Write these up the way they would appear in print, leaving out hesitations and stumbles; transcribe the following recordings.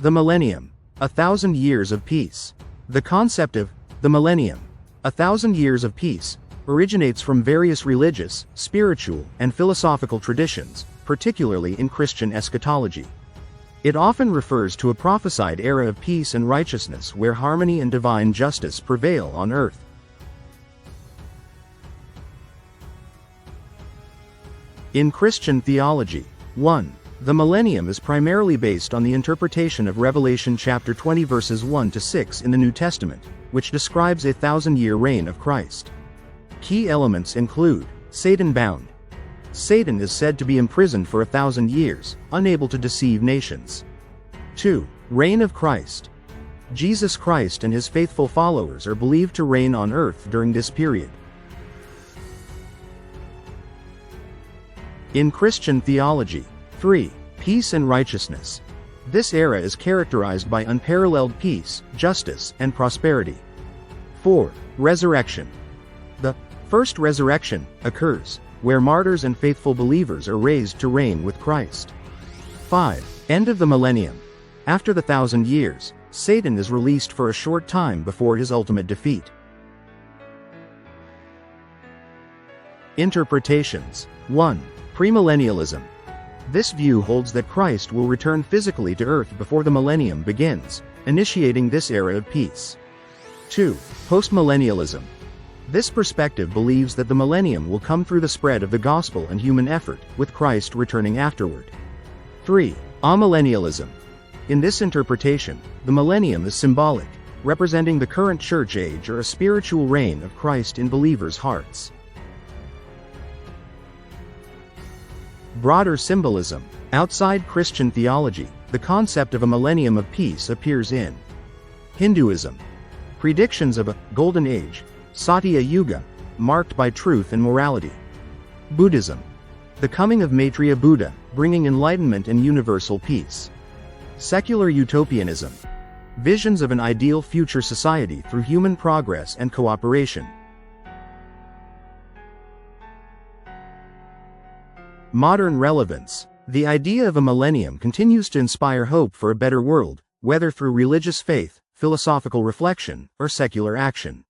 The Millennium, 1,000 years of peace. The concept of the Millennium, 1,000 years of peace, originates from various religious, spiritual, and philosophical traditions, particularly in Christian eschatology. It often refers to a prophesied era of peace and righteousness where harmony and divine justice prevail on earth. In Christian theology, 1. The Millennium is primarily based on the interpretation of Revelation chapter 20 verses 1 to 6 in the New Testament, which describes a 1,000-year reign of Christ. Key elements include Satan bound. Satan is said to be imprisoned for 1,000 years, unable to deceive nations. 2. Reign of Christ. Jesus Christ and his faithful followers are believed to reign on earth during this period. In Christian theology, 3. Peace and righteousness. This era is characterized by unparalleled peace, justice, and prosperity. 4. Resurrection. The first resurrection occurs where martyrs and faithful believers are raised to reign with Christ. 5. End of the millennium. After the 1,000 years, Satan is released for a short time before his ultimate defeat. Interpretations. 1. Premillennialism. This view holds that Christ will return physically to earth before the millennium begins, initiating this era of peace. 2. Postmillennialism. This perspective believes that the millennium will come through the spread of the gospel and human effort, with Christ returning afterward. 3. Amillennialism. In this interpretation, the millennium is symbolic, representing the current church age or a spiritual reign of Christ in believers' hearts. Broader symbolism. Outside Christian theology, the concept of a millennium of peace appears in Hinduism. Predictions of a golden age, Satya Yuga, marked by truth and morality. Buddhism. The coming of Maitreya Buddha, bringing enlightenment and universal peace. Secular utopianism. Visions of an ideal future society through human progress and cooperation. Modern relevance. The idea of a millennium continues to inspire hope for a better world, whether through religious faith, philosophical reflection, or secular action.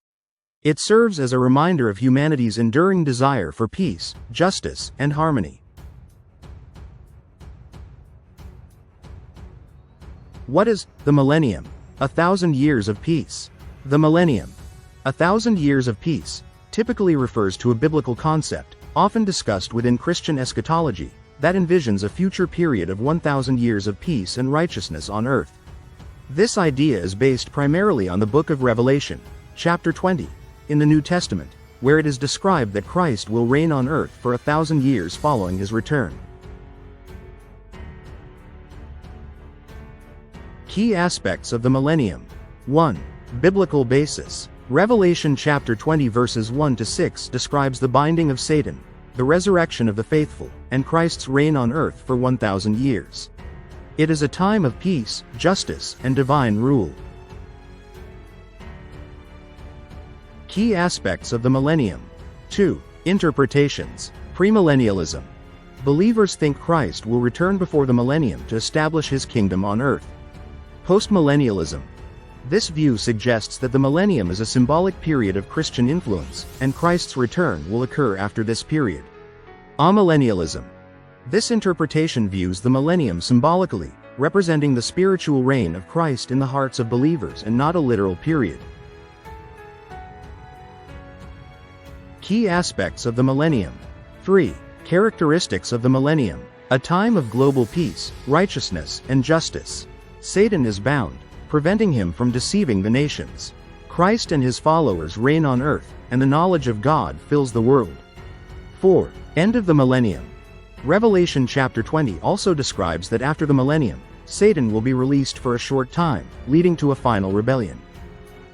It serves as a reminder of humanity's enduring desire for peace, justice, and harmony. What is the millennium? 1,000 years of peace. The millennium, 1,000 years of peace, typically refers to a biblical concept, often discussed within Christian eschatology, that envisions a future period of 1,000 years of peace and righteousness on earth. This idea is based primarily on the book of Revelation, chapter 20, in the New Testament, where it is described that Christ will reign on earth for 1,000 years following his return. Key aspects of the millennium. 1. Biblical basis. Revelation chapter 20 verses 1 to 6 describes the binding of Satan, the resurrection of the faithful, and Christ's reign on earth for 1,000 years. It is a time of peace, justice, and divine rule. Key aspects of the millennium. 2. Interpretations. Premillennialism. Believers think Christ will return before the millennium to establish his kingdom on earth. Postmillennialism. This view suggests that the millennium is a symbolic period of Christian influence, and Christ's return will occur after this period. Amillennialism. This interpretation views the millennium symbolically, representing the spiritual reign of Christ in the hearts of believers and not a literal period. Key aspects of the millennium. 3. Characteristics of the millennium. A time of global peace, righteousness, and justice. Satan is bound, preventing him from deceiving the nations. Christ and his followers reign on earth, and the knowledge of God fills the world. 4. End of the millennium. Revelation chapter 20 also describes that after the millennium, Satan will be released for a short time, leading to a final rebellion.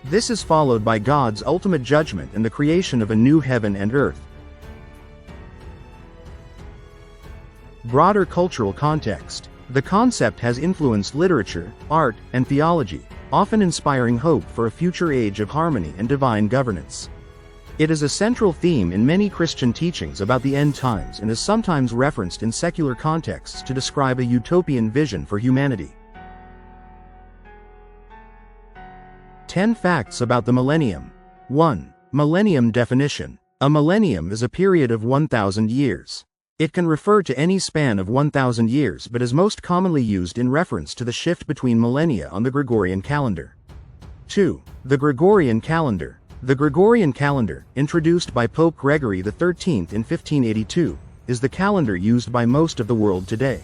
This is followed by God's ultimate judgment and the creation of a new heaven and earth. Broader cultural context. The concept has influenced literature, art, and theology, often inspiring hope for a future age of harmony and divine governance. It is a central theme in many Christian teachings about the end times and is sometimes referenced in secular contexts to describe a utopian vision for humanity. 10 facts about the millennium. 1. Millennium definition. A millennium is a period of 1,000 years. It can refer to any span of 1,000 years but is most commonly used in reference to the shift between millennia on the Gregorian calendar. 2. The Gregorian calendar. The Gregorian calendar, introduced by Pope Gregory XIII in 1582, is the calendar used by most of the world today.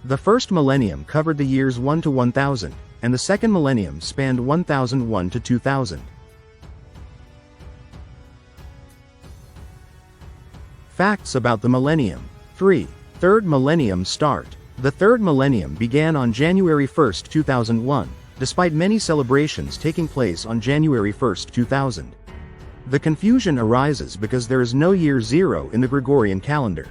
The first millennium covered the years 1 to 1000, and the second millennium spanned 1001 to 2000. Facts about the millennium. 3. Third millennium start. The third millennium began on January 1, 2001, despite many celebrations taking place on January 1, 2000. The confusion arises because there is no year zero in the Gregorian calendar.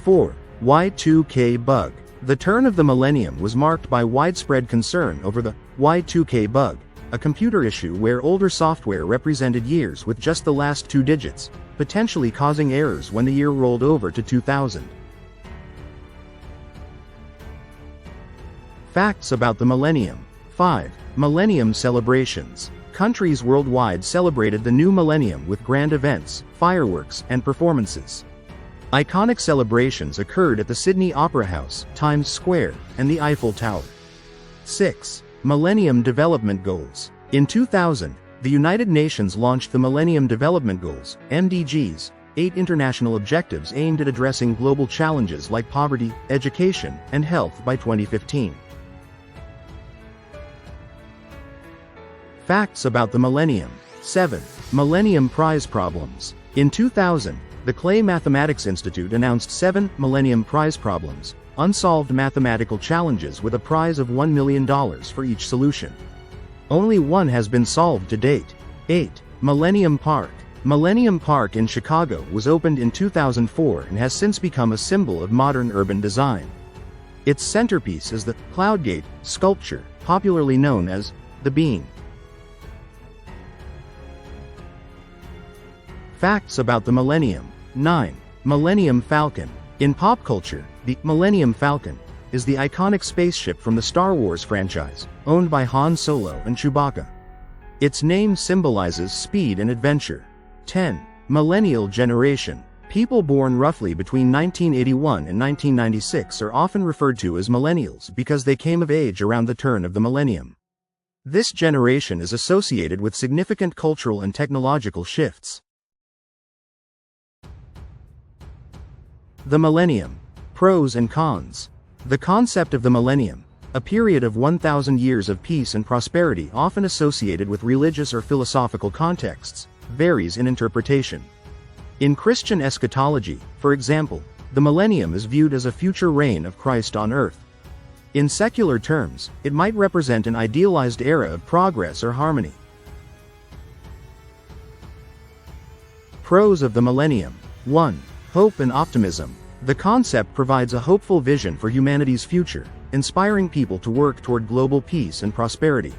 4. Y2K bug. The turn of the millennium was marked by widespread concern over the Y2K bug, a computer issue where older software represented years with just the last two digits, potentially causing errors when the year rolled over to 2000. Facts about the millennium. 5. Millennium celebrations. Countries worldwide celebrated the new millennium with grand events, fireworks, and performances. Iconic celebrations occurred at the Sydney Opera House, Times Square, and the Eiffel Tower. 6. Millennium Development Goals. In 2000, the United Nations launched the Millennium Development Goals, MDGs, 8 international objectives aimed at addressing global challenges like poverty, education, and health by 2015. Facts about the millennium. 7. Millennium Prize problems. In 2000, the Clay Mathematics Institute announced 7 Millennium Prize problems, unsolved mathematical challenges with a prize of $1 million for each solution. Only one has been solved to date. 8. Millennium Park. Millennium Park in Chicago was opened in 2004 and has since become a symbol of modern urban design. Its centerpiece is the Cloudgate sculpture, popularly known as the Bean. Facts about the millennium. 9. Millennium Falcon. In pop culture, the Millennium Falcon is the iconic spaceship from the Star Wars franchise, owned by Han Solo and Chewbacca. Its name symbolizes speed and adventure. 10. Millennial generation. People born roughly between 1981 and 1996 are often referred to as millennials because they came of age around the turn of the millennium. This generation is associated with significant cultural and technological shifts. The millennium. Pros and cons. The concept of the millennium, a period of 1,000 years of peace and prosperity often associated with religious or philosophical contexts, varies in interpretation. In Christian eschatology, for example, the millennium is viewed as a future reign of Christ on earth. In secular terms, it might represent an idealized era of progress or harmony. Pros of the millennium. 1. Hope and optimism. The concept provides a hopeful vision for humanity's future, inspiring people to work toward global peace and prosperity.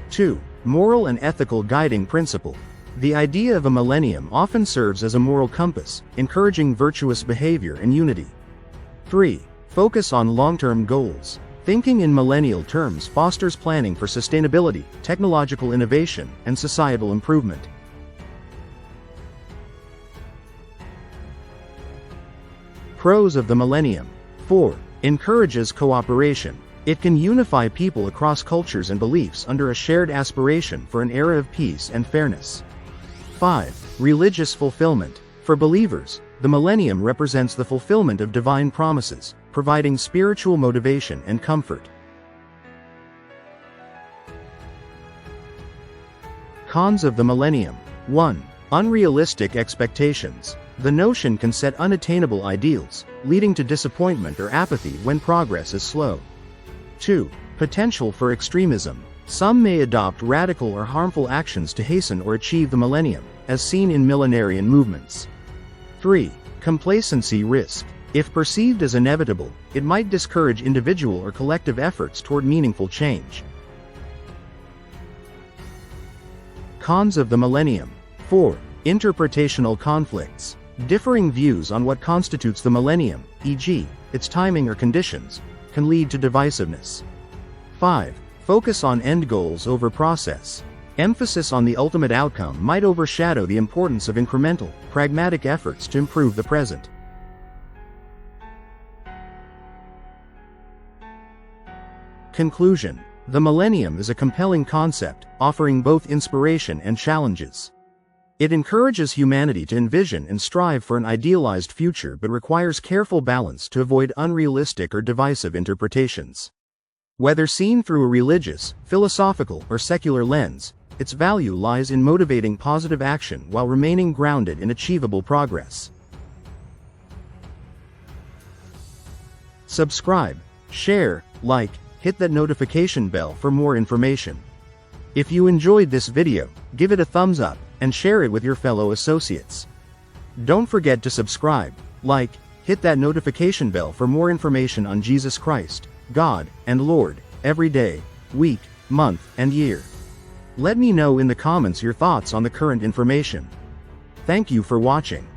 2. Moral and ethical guiding principle. The idea of a millennium often serves as a moral compass, encouraging virtuous behavior and unity. 3. Focus on long-term goals. Thinking in millennial terms fosters planning for sustainability, technological innovation, and societal improvement. Pros of the millennium. 4. Encourages cooperation. It can unify people across cultures and beliefs under a shared aspiration for an era of peace and fairness. 5. Religious fulfillment. For believers, the millennium represents the fulfillment of divine promises, providing spiritual motivation and comfort. Cons of the millennium. 1. Unrealistic expectations. The notion can set unattainable ideals, leading to disappointment or apathy when progress is slow. 2. Potential for extremism. Some may adopt radical or harmful actions to hasten or achieve the millennium, as seen in millenarian movements. 3. Complacency risk. If perceived as inevitable, it might discourage individual or collective efforts toward meaningful change. Cons of the millennium. 4. Interpretational conflicts. Differing views on what constitutes the millennium, e.g., its timing or conditions, can lead to divisiveness. 5. Focus on end goals over process. Emphasis on the ultimate outcome might overshadow the importance of incremental, pragmatic efforts to improve the present. Conclusion. The millennium is a compelling concept, offering both inspiration and challenges. It encourages humanity to envision and strive for an idealized future but requires careful balance to avoid unrealistic or divisive interpretations. Whether seen through a religious, philosophical, or secular lens, its value lies in motivating positive action while remaining grounded in achievable progress. Subscribe, share, like, hit that notification bell for more information. If you enjoyed this video, give it a thumbs up, and share it with your fellow associates. Don't forget to subscribe, like, hit that notification bell for more information on Jesus Christ, God, and Lord, every day, week, month, and year. Let me know in the comments your thoughts on the current information. Thank you for watching.